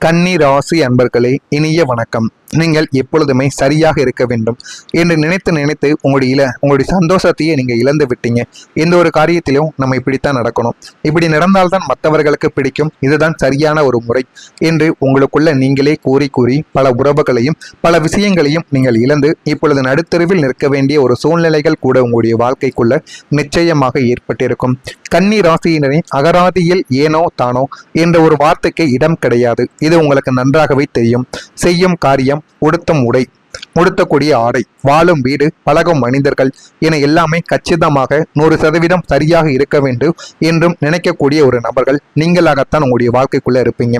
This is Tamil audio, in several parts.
கன்னி ராசி அன்பர்களே, இனிய வணக்கம். நீங்கள் எப்பொழுதுமே சரியாக இருக்க வேண்டும் என்று நினைத்து நினைத்து உங்களுடைய சந்தோஷத்தையே நீங்கள் இழந்து விட்டீங்க. எந்த ஒரு காரியத்திலும் நம்ம இப்படித்தான் நடக்கணும், இப்படி நடந்தால்தான் மற்றவர்களுக்கு பிடிக்கும், இதுதான் சரியான ஒரு முறை என்று உங்களுக்குள்ள நீங்களே கூறி கூறி பல உறவுகளையும் பல விஷயங்களையும் நீங்கள் இழந்து இப்பொழுது நடுத்தருவில் நிற்க வேண்டிய ஒரு சூழ்நிலைகள் கூட உங்களுடைய வாழ்க்கைக்குள்ள நிச்சயமாக ஏற்பட்டிருக்கும். கன்னி ராசியினரின் அகராதியில் ஏனோ தானோ என்ற ஒரு வார்த்தைக்கு இடம் கிடையாது. இது உங்களுக்கு நன்றாகவே தெரியும். செய்யும் காரியம், உடுத்தும் உடை, உடுத்தக்கூடிய ஆடை, வாழும் வீடு, பழகும் மனிதர்கள் என எல்லாமே கச்சிதமாக 100% சரியாக இருக்க வேண்டும் என்றும் நினைக்கக்கூடிய ஒரு நபர்கள் நீங்களாகத்தான் உங்களுடைய வாழ்க்கைக்குள்ள இருப்பீங்க.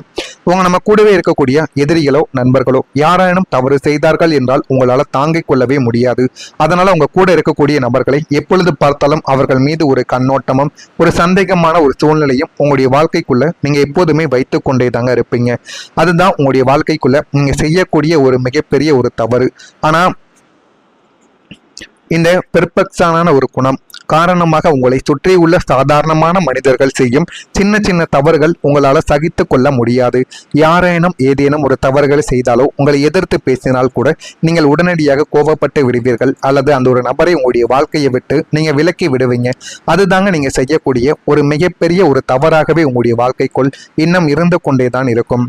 நம்ம கூடவே இருக்கக்கூடிய எதிரிகளோ நண்பர்களோ யாரானும் தவறு செய்தார்கள் என்றால் உங்களால் தாங்கிக் கொள்ளவே முடியாது. அதனால உங்க கூட இருக்கக்கூடிய நபர்களை எப்பொழுது பார்த்தாலும் அவர்கள் மீது ஒரு கண்ணோட்டமும் ஒரு சந்தேகமான ஒரு சூழ்நிலையும் உங்களுடைய வாழ்க்கைக்குள்ள நீங்க எப்போதுமே வைத்து கொண்டே தாங்க இருப்பீங்க. அதுதான் உங்களுடைய வாழ்க்கைக்குள்ள நீங்க செய்யக்கூடிய ஒரு மிகப்பெரிய ஒரு தவறு. ஆனா இந்த பெர்ஃபெக்ஷனான ஒரு குணம் காரணமாக உங்களை சுற்றி உள்ள சாதாரணமான மனிதர்கள் செய்யும் சின்ன சின்ன தவறுகள் உங்களால் சகித்து கொள்ள முடியாது. யாரேனும் ஏதேனும் ஒரு தவறுகளை செய்தாலோ உங்களை எதிர்த்து பேசினால் கூட நீங்கள் உடனடியாக கோபப்பட்டு விடுவீர்கள், அல்லது அந்த ஒரு நபரை உங்களுடைய வாழ்க்கையை விட்டு நீங்க விலக்கி விடுவீங்க. அதுதாங்க நீங்க செய்யக்கூடிய ஒரு மிகப்பெரிய ஒரு தவறாகவே உங்களுடைய வாழ்க்கைக்குள் இன்னும் இருந்து கொண்டேதான் இருக்கும்.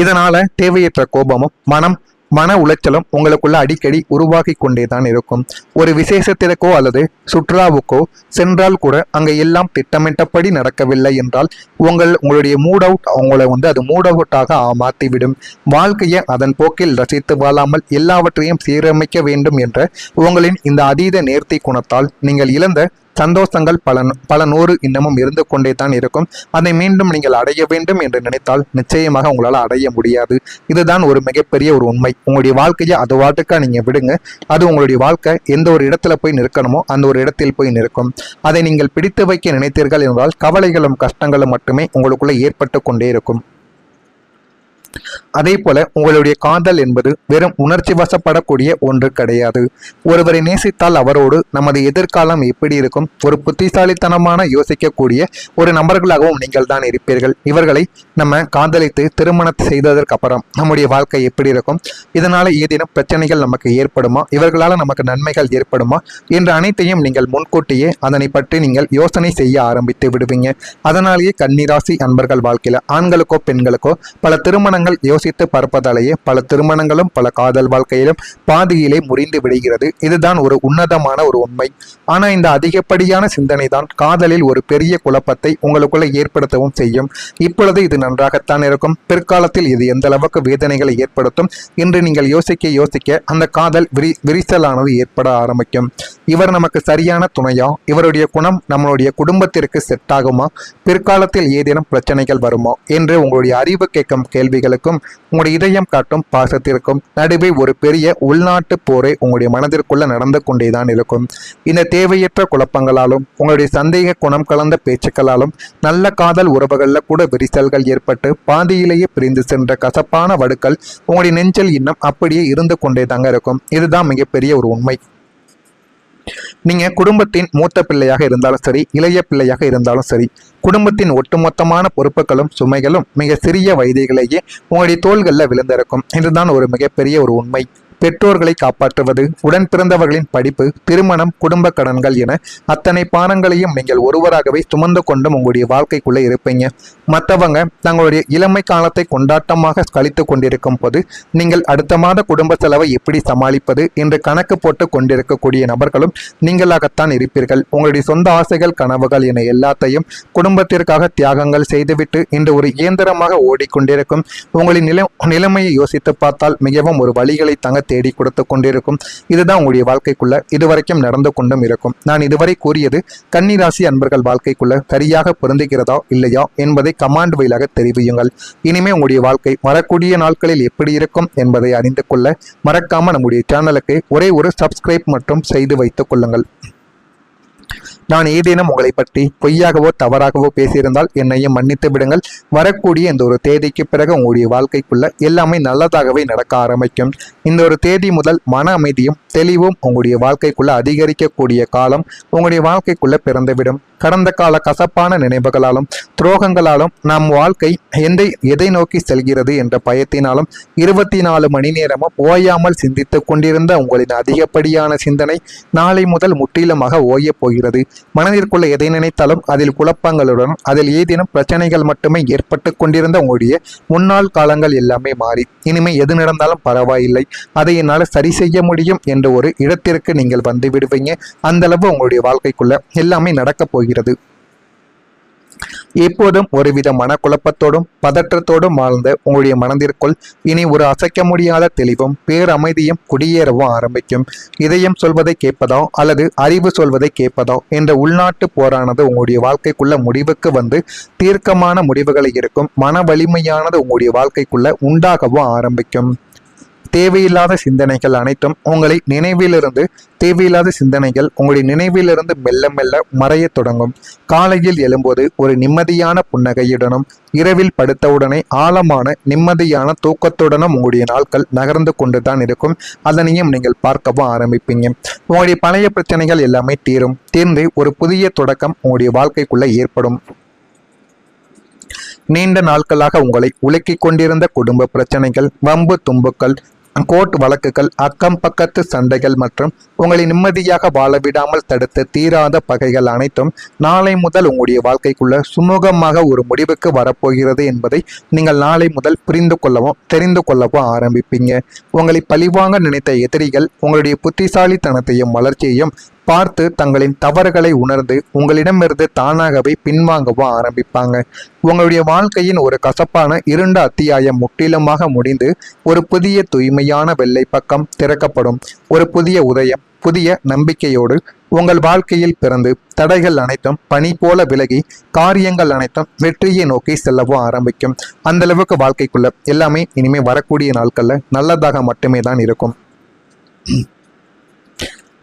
இதனால தேவையற்ற கோபமும் மன உளைச்சலும் உங்களுக்குள்ள அடிக்கடி உருவாகி கொண்டேதான் இருக்கும். ஒரு விசேஷத்திற்கோ அல்லது சுற்றுலாவுக்கோ சென்றால் கூட அங்க எல்லாம் திட்டமிட்டபடி நடக்கவில்லை என்றால் உங்களுடைய மூட் அவுட் உங்களை அது மூட் அவுட்டாக மாற்றிவிடும். வாழ்க்கையை அதன் போக்கில் ரசித்து வாழாமல் எல்லாவற்றையும் சீரமைக்க வேண்டும் என்ற உங்களின் இந்த அதீத நேர்த்தி குணத்தால் நீங்கள் இழந்த சந்தோஷங்கள் பல நூறு இன்னமும் இருந்து கொண்டே தான் இருக்கும். அதை மீண்டும் நீங்கள் அடைய வேண்டும் என்று நினைத்தால் நிச்சயமாக உங்களால் அடைய முடியாது. இதுதான் ஒரு மிகப்பெரிய ஒரு உண்மை. உங்களுடைய வாழ்க்கையை அது வாட்டுக்கா நீங்க விடுங்க. அது உங்களுடைய வாழ்க்கை எந்த ஒரு இடத்துல போய் நிற்கணுமோ அந்த ஒரு இடத்தில் போய் நிற்கும். அதை நீங்கள் பிடித்து வைக்க நினைத்தீர்கள் என்றால் கவலைகளும் கஷ்டங்களும் மட்டுமே உங்களுக்குள்ள ஏற்பட்டு கொண்டே இருக்கும். அதே போல உங்களுடைய காதல் என்பது வெறும் உணர்ச்சி வசப்படக்கூடிய ஒன்று கிடையாது. ஒருவரை நேசித்தால் அவரோடு நமது எதிர்காலம் எப்படி இருக்கும், ஒரு புத்திசாலித்தனமான யோசிக்கக்கூடிய ஒரு நபர்களாகவும் நீங்கள் தான் இருப்பீர்கள். இவர்களை நம்ம காதலித்து திருமணத்தை செய்ததற்கு அப்புறம் நம்முடைய வாழ்க்கை எப்படி இருக்கும், இதனால ஏதேனும் பிரச்சனைகள் நமக்கு ஏற்படுமா, இவர்களால் நமக்கு நன்மைகள் ஏற்படுமா என்ற அனைத்தையும் நீங்கள் முன்கூட்டியே அதனை பற்றி நீங்கள் யோசனை செய்ய ஆரம்பித்து விடுவீங்க. அதனாலேயே கன்னிராசி அன்பர்கள் வாழ்க்கையில ஆண்களுக்கோ பெண்களுக்கோ பல திருமணங்கள் யோசித்து பார்ப்பதாலேயே பல திருமணங்களும் பல காதல் வாழ்க்கையிலும் பாதியிலே முறிந்து விடுகிறது. இதுதான் ஒரு உன்னதமான ஒரு உண்மை. ஆனா இந்த அதிகப்படியான சிந்தனை தான் காதலில் ஒரு பெரிய குழப்பத்தை உங்களுக்குள்ள ஏற்படுத்தவும் செய்யும். இப்பொழுது இது நன்றாகத்தான் இருக்கும், பிற்காலத்தில் இது எந்த அளவுக்கு வேதனைகளை ஏற்படுத்தும் என்று நீங்கள் யோசிக்க அந்த காதல் விரிசலானது ஏற்பட ஆரம்பிக்கும். இவர் நமக்கு சரியான துணையா, இவருடைய குணம் நம்மளுடைய குடும்பத்திற்கு செட் ஆகுமா, பிற்காலத்தில் ஏதேனும் பிரச்சனைகள் வருமா என்று உங்களுடைய அறிவு கேட்கும் கேள்விகளுக்கும் உங்களுடைய இதயம் காட்டும் பாசத்திற்கும் நடுவே ஒரு பெரிய உள்நாட்டு போரே உங்களுடைய மனதிற்குள்ள நடந்து கொண்டேதான் இருக்கும். இந்த தேவையற்ற குழப்பங்களாலும் உங்களுடைய சந்தேக குணம் கலந்த பேச்சுக்களாலும் நல்ல காதல் உறவுகளில் கூட விரிசல்கள் ஏற்பட்டு பாதியிலேயே பிரிந்து சென்ற கசப்பான வடுக்கள் உங்களுடைய நெஞ்சில் இன்னும் அப்படியே இருந்து கொண்டே தாங்க இருக்கும். இதுதான் மிகப்பெரிய ஒரு உண்மை. நீங்க குடும்பத்தின் மூத்த பிள்ளையாக இருந்தாலும் சரி, இளைய பிள்ளையாக இருந்தாலும் சரி, குடும்பத்தின் ஒட்டுமொத்தமான பொறுப்புகளும் சுமைகளும் மிக சிறிய வயதிலேயே உங்களுடைய தோள்களில் விழுந்திருக்கும். இதுதான் ஒரு மிகப்பெரிய ஒரு உண்மை. பெற்றோர்களை காப்பாற்றுவது, உடன் பிறந்தவர்களின் படிப்பு, திருமணம், குடும்ப கடன்கள் என அத்தனை பாரங்களையும் நீங்கள் ஒருவராகவே சுமந்து கொண்டும் உங்களுடைய வாழ்க்கைக்குள்ளே இருப்பீங்க. மற்றவங்க தங்களுடைய இளமை காலத்தை கொண்டாட்டமாக கழித்து கொண்டிருக்கும் போது நீங்கள் அடுத்த மாத குடும்ப செலவை எப்படி சமாளிப்பது என்று கணக்கு போட்டு கொண்டிருக்கக்கூடிய நபர்களும் நீங்களாகத்தான் இருப்பீர்கள். உங்களுடைய சொந்த ஆசைகள், கனவுகள் என எல்லாத்தையும் குடும்பத்திற்காக தியாகங்கள் செய்துவிட்டு இன்று ஒரு இயந்திரமாக ஓடிக்கொண்டிருக்கும் உங்களின் நிலைமையை யோசித்து பார்த்தால் மிகவும் ஒரு வழிகளை தங்க தேடி கொடுத்து கொண்டிருக்கும். இதுதான் உங்களுடைய வாழ்க்கைக்குள்ள இதுவரைக்கும் நடந்து கொண்டும் இருக்கும். நான் இதுவரை கூறியது கன்னிராசி அன்பர்கள் வாழ்க்கைக்குள்ள சரியாக பொருந்துகிறதா இல்லையா என்பதை கமாண்ட் வழியாக தெரிவியுங்கள். இனிமே உங்களுடைய வாழ்க்கை வரக்கூடிய நாட்களில் எப்படி இருக்கும் என்பதை அறிந்து கொள்ள மறக்காம நம்முடைய சேனலுக்கு ஒரே ஒரு சப்ஸ்கிரைப் மற்றும் செய்து வைத்துக் கொள்ளுங்கள். நான் ஏதேனும் உங்களை பற்றி பொய்யாகவோ தவறாகவோ பேசியிருந்தால் என்னையும் மன்னித்து விடுங்கள். வரக்கூடிய இந்த ஒரு தேதிக்கு பிறகு உங்களுடைய வாழ்க்கைக்குள்ள எல்லாமே நல்லதாகவே நடக்க ஆரம்பிக்கும். இந்த ஒரு தேதி முதல் மன அமைதியும் தெளிவும் உங்களுடைய வாழ்க்கைக்குள்ள அதிகரிக்கக்கூடிய காலம் உங்களுடைய வாழ்க்கைக்குள்ள பிறந்துவிடும். கடந்த கால கசப்பான நினைவுகளாலும் துரோகங்களாலும் நம் வாழ்க்கை எதை நோக்கி செல்கிறது என்ற பயத்தினாலும் 24 மணி நேரமும் ஓயாமல் சிந்தித்துக் கொண்டிருந்த உங்களின் அதிகப்படியான சிந்தனை நாளை முதல் முற்றிலுமாக ஓயப் போகிறது. மனதிற்குள்ள எதை நினைத்தாலும் அதில் குழப்பங்களுடன் அதில் ஏதேனும் பிரச்சனைகள் மட்டுமே ஏற்பட்டு கொண்டிருந்த உங்களுடைய முன்னாள் காலங்கள் எல்லாமே மாறி இனிமே எது நடந்தாலும் பரவாயில்லை, அதை என்னால் சரி செய்ய முடியும் என்ற ஒரு இடத்திற்கு நீங்கள் வந்து விடுவீங்க. அந்த அளவு உங்களுடைய வாழ்க்கைக்குள்ள எல்லாமே நடக்கப் போகிறது. எப்போதும் ஒருவித மனக்குழப்பத்தோடும் பதற்றத்தோடும் வாழ்ந்த உங்களுடைய மனதிற்குள் இனி ஒரு அசைக்க முடியாத தெளிவும் பேரமைதியும் குடியேறவும் ஆரம்பிக்கும். இதயம் சொல்வதை கேட்பதோ அல்லது அறிவு சொல்வதை கேட்பதோ என்ற உள்நாட்டு போரானது உங்களுடைய வாழ்க்கைக்குள்ள முடிவுக்கு வந்து தீர்க்கமான முடிவுகளை இருக்கும். மன வலிமையானது உங்களுடைய வாழ்க்கைக்குள்ள உண்டாகவும் ஆரம்பிக்கும். தேவையில்லாத சிந்தனைகள் அனைத்தும் உங்களை தேவையில்லாத சிந்தனைகள் உங்களுடைய நினைவிலிருந்து மெல்ல மெல்ல மறைய தொடங்கும். காலையில் எழும்போது ஒரு நிம்மதியான புன்னகையுடனும் இரவில் படுத்தவுடனே ஆழமான நிம்மதியான தூக்கத்துடனும் உங்களுடைய நாட்கள் நகர்ந்து கொண்டுதான் இருக்கும். அதனையும் நீங்கள் பார்க்கவும் ஆரம்பிப்பீங்க. உங்களுடைய பழைய பிரச்சனைகள் எல்லாமே தீர்ந்து ஒரு புதிய தொடக்கம் உங்களுடைய வாழ்க்கைக்குள்ள ஏற்படும். நீண்ட நாட்களாக உங்களை உலுக்கிக் கொண்டிருந்த குடும்ப பிரச்சனைகள், வம்பு தும்புக்கள், கோர்ட் வழக்குகள், அக்கம் பக்கத்து சண்டைகள் மற்றும் உங்களை நிம்மதியாக வாழ விடாமல் தடுத்த தீராத பகைகள் அனைத்தும் நாளை முதல் உங்களுடைய வாழ்க்கைக்குள்ள சுமூகமாக ஒரு முடிவுக்கு வரப்போகிறது என்பதை நீங்கள் நாளை முதல் புரிந்து கொள்ளவும் தெரிந்து கொள்ளவும் ஆரம்பிப்பீங்க. உங்களை பழிவாங்க நினைத்த எதிரிகள் உங்களுடைய புத்திசாலித்தனத்தையும் வளர்ச்சியையும் பார்த்து தங்களின் தவறுகளை உணர்ந்து உங்களிடமிருந்து தானாகவே பின்வாங்கவும் ஆரம்பிப்பாங்க. உங்களுடைய வாழ்க்கையின் ஒரு கசப்பான இருண்ட அத்தியாயம் முற்றிலுமாக முடிந்து ஒரு புதிய தூய்மையான வெள்ளை பக்கம் திறக்கப்படும். ஒரு புதிய உதயம் புதிய நம்பிக்கையோடு உங்கள் வாழ்க்கையில் பிறந்து தடைகள் அனைத்தும் பனி போல விலகி காரியங்கள் அனைத்தும் வெற்றியை நோக்கி செல்லவும் ஆரம்பிக்கும். அந்த அளவுக்கு வாழ்க்கைக்குள்ள எல்லாமே இனிமே வரக்கூடிய நாட்கள்ல நல்லதாக மட்டுமே தான் இருக்கும்.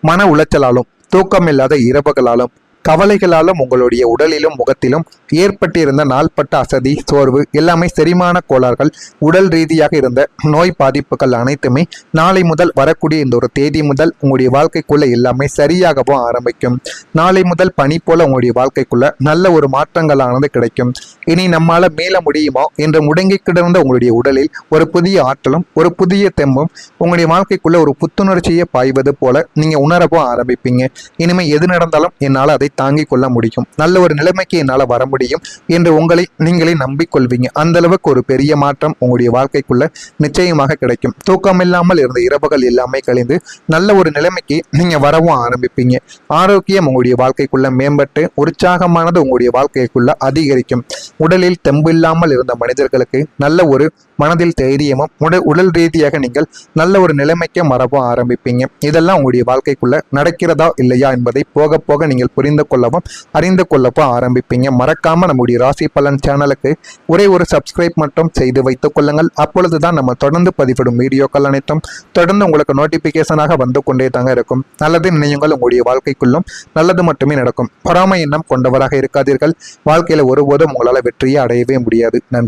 மன உளைச்சலாலும் தூக்கமில்லாத இரவுகளாலும் கவலைகளாலும் உங்களுடைய உடலிலும் முகத்திலும் ஏற்பட்டிருந்த நாள்பட்ட அசதி சோர்வு எல்லாமே செரிமான கோளாறுகள் உடல் ரீதியாக இருந்த நோய் பாதிப்புகள் அனைத்துமே நாளை முதல் வரக்கூடிய இந்த ஒரு தேதி முதல் உங்களுடைய வாழ்க்கைக்குள்ள எல்லாமே சரியாகவும் ஆரம்பிக்கும். நாளை முதல் பனி போல உங்களுடைய வாழ்க்கைக்குள்ள நல்ல ஒரு மாற்றங்களானது கிடைக்கும். இனி நம்மால மேல முடியுமோ என்று முடங்கி கிடந்த உங்களுடைய உடலில் ஒரு புதிய ஆற்றலும் ஒரு புதிய தெம்பும் உங்களுடைய வாழ்க்கைக்குள்ள ஒரு புத்துணர்ச்சியை பாய்வது போல நீங்க உணரவும் ஆரம்பிப்பீங்க. இனிமே எது நடந்தாலும் என்னால் அதை தாங்கிக் கொள்ள முடியும், நல்ல ஒரு நிலைமைக்கு என்னால் வர முடியும் என்று உங்களை நீங்களே நம்பிக்கொள்வீங்க. அந்த அளவுக்கு ஒரு பெரிய மாற்றம் உங்களுடைய வாழ்க்கைக்குள்ள நிச்சயமாக கிடைக்கும். தூக்கமில்லாமல் இருந்த இரவுகள் எல்லாமே கழிந்து நல்ல ஒரு நிலைமைக்கு நீங்க வரவும் ஆரம்பிப்பீங்க. ஆரோக்கியம் உங்களுடைய வாழ்க்கைக்குள்ள மேம்பட்டு உற்சாகமானது உங்களுடைய வாழ்க்கைக்குள்ள அதிகரிக்கும். உடலில் தெம்பு இல்லாமல் இருந்த மனிதர்களுக்கு நல்ல ஒரு மனதில் தைரியமும் உடல் ரீதியாக நீங்கள் நல்ல ஒரு நிலைமைக்கு மறவும் ஆரம்பிப்பீங்க. இதெல்லாம் உங்களுடைய வாழ்க்கைக்குள்ள நடக்கிறதா இல்லையா என்பதை போக போக நீங்கள் புரிந்து கொள்ளவும் அறிந்து கொள்ளவும் ஆரம்பிப்பீங்க. மறக்காம நம்முடைய ராசி பலன் சேனலுக்கு ஒரே ஒரு சப்ஸ்கிரைப் மட்டும் செய்து வைத்துக் கொள்ளுங்கள். அப்பொழுதுதான் நம்ம தொடர்ந்து பதிவிடும் வீடியோக்கள் அனைத்தும் தொடர்ந்து உங்களுக்கு நோட்டிபிகேஷனாக வந்து கொண்டே தாங்க இருக்கும். நல்லது நினையுங்கள், உங்களுடைய வாழ்க்கைக்குள்ளும் நல்லது மட்டுமே நடக்கும். பொறாமை எண்ணம் கொண்டவராக இருக்காதீர்கள். வாழ்க்கையில ஒருபோதும் உங்களால் வெற்றியை அடையவே முடியாது. நன்றி.